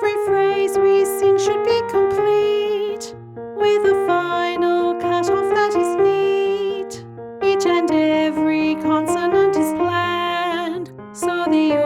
Every phrase we sing should be complete, with a final cut-off that is neat. Each and every consonant is planned, so the